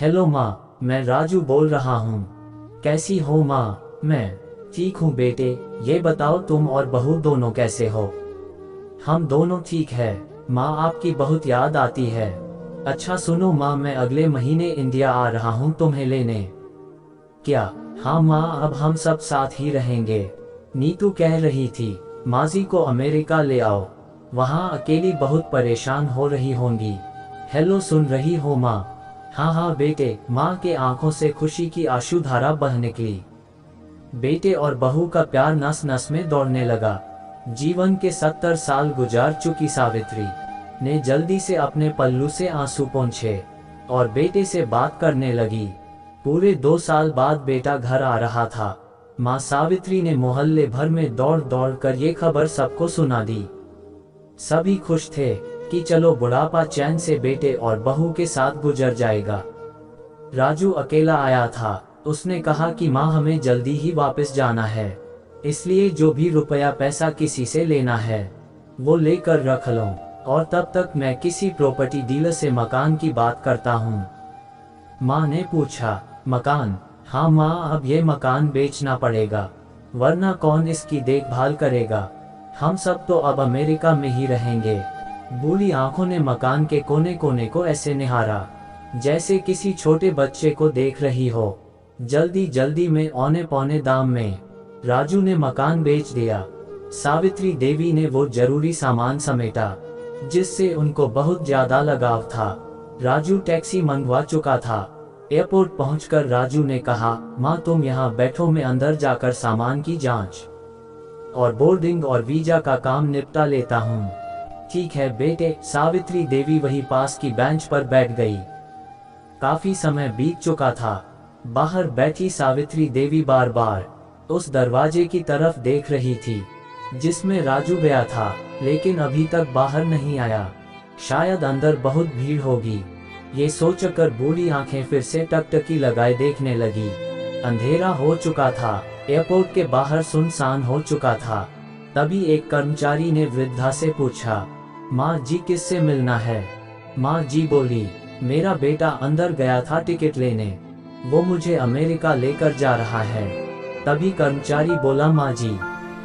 Hello माँ, मैं राजू बोल रहा हूँ। कैसी हो माँ? मैं ठीक हूँ बेटे। ये बताओ तुम और बहू दोनों कैसे हो? हम दोनों ठीक है माँ, आपकी बहुत याद आती है। अच्छा सुनो माँ, मैं अगले महीने इंडिया आ रहा हूँ तुम्हें लेने। क्या? हाँ माँ, अब हम सब साथ ही रहेंगे। नीतू कह रही थी माजी को अमेरिका ले आओ, वहाँ अकेली बहुत परेशान हो रही होंगी। हेलो, सुन रही हो माँ? हाँ हाँ बेटे। माँ के आंखों से खुशी की आंसुधारा बह निकली। बेटे और बहू का प्यार नस नस में दौड़ने लगा। जीवन के 70 साल गुजार चुकी सावित्री ने जल्दी से अपने पल्लू से आंसू पोंछे और बेटे से बात करने लगी। पूरे 2 साल बाद बेटा घर आ रहा था। माँ सावित्री ने मोहल्ले भर में दौड़ दौड़ कर ये खबर सबको सुना दी। सभी खुश थे कि चलो बुढ़ापा चैन से बेटे और बहू के साथ गुजर जाएगा। राजू अकेला आया था। उसने कहा कि माँ, हमें जल्दी ही वापस जाना है, इसलिए जो भी रुपया पैसा किसी से लेना है वो लेकर रख लो, और तब तक मैं किसी प्रॉपर्टी डीलर से मकान की बात करता हूँ। माँ ने पूछा, मकान? हाँ माँ, अब ये मकान बेचना पड़ेगा, वरना कौन इसकी देखभाल करेगा? हम सब तो अब अमेरिका में ही रहेंगे। बूढ़ी आंखों ने मकान के कोने कोने को ऐसे निहारा जैसे किसी छोटे बच्चे को देख रही हो। जल्दी जल्दी में औने पौने दाम में राजू ने मकान बेच दिया। सावित्री देवी ने वो जरूरी सामान समेटा जिससे उनको बहुत ज्यादा लगाव था। राजू टैक्सी मंगवा चुका था। एयरपोर्ट पहुंचकर राजू ने कहा, माँ तुम यहाँ बैठो, मैं अंदर जाकर सामान की जांच और बोर्डिंग और वीजा का काम निपटा लेता हूँ। ठीक है बेटे। सावित्री देवी वही पास की बेंच पर बैठ गई। काफी समय बीत चुका था। बाहर बैठी सावित्री देवी बार बार उस दरवाजे की तरफ देख रही थी जिसमें राजू गया था, लेकिन अभी तक बाहर नहीं आया। शायद अंदर बहुत भीड़ होगी, ये सोचकर बूढ़ी आंखें फिर से टकटकी लगाए देखने लगी। अंधेरा हो चुका था। एयरपोर्ट के बाहर सुनसान हो चुका था। तभी एक कर्मचारी ने वृद्धा से पूछा, माँ जी किससे मिलना है? माँ जी बोली, मेरा बेटा अंदर गया था टिकट लेने, वो मुझे अमेरिका लेकर जा रहा है। तभी कर्मचारी बोला, माँ जी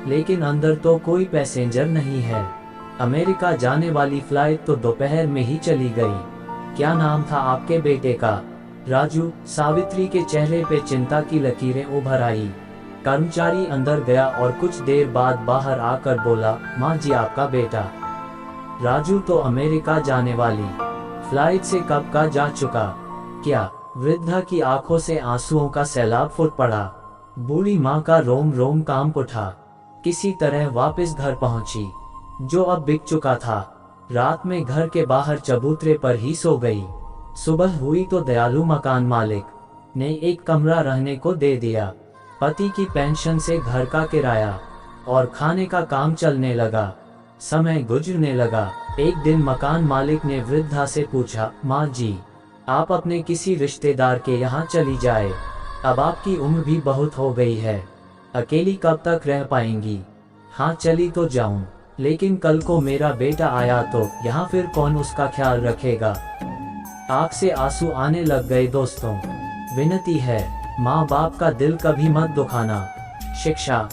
लेकिन अंदर तो कोई पैसेंजर नहीं है, अमेरिका जाने वाली फ्लाइट तो दोपहर में ही चली गई। क्या नाम था आपके बेटे का? राजू। सावित्री के चेहरे पे चिंता की लकीरें उभर आई। कर्मचारी अंदर गया और कुछ देर बाद बाहर आकर बोला, माँ जी आपका बेटा राजू तो अमेरिका जाने वाली फ्लाइट से कब का जा चुका। क्या? वृद्धा की आंखों से आंसुओं का सैलाब फूट पड़ा। बूढ़ी माँ का रोम रोम कांप उठा। किसी तरह वापस घर पहुंची, जो अब बिक चुका था। रात में घर के बाहर चबूतरे पर ही सो गई। सुबह हुई तो दयालु मकान मालिक ने एक कमरा रहने को दे दिया। पति की पेंशन से घर का किराया और खाने का काम चलने लगा। समय गुजरने लगा। एक दिन मकान मालिक ने वृद्धा से पूछा, माँ जी आप अपने किसी रिश्तेदार के यहाँ चली जाए, अब आपकी उम्र भी बहुत हो गई है, अकेली कब तक रह पाएंगी? हाँ चली तो जाऊं, लेकिन कल को मेरा बेटा आया तो यहाँ फिर कौन उसका ख्याल रखेगा? आँख से आंसू आने लग गए। दोस्तों, विनती है, माँ बाप का दिल कभी मत दुखाना। शिक्षा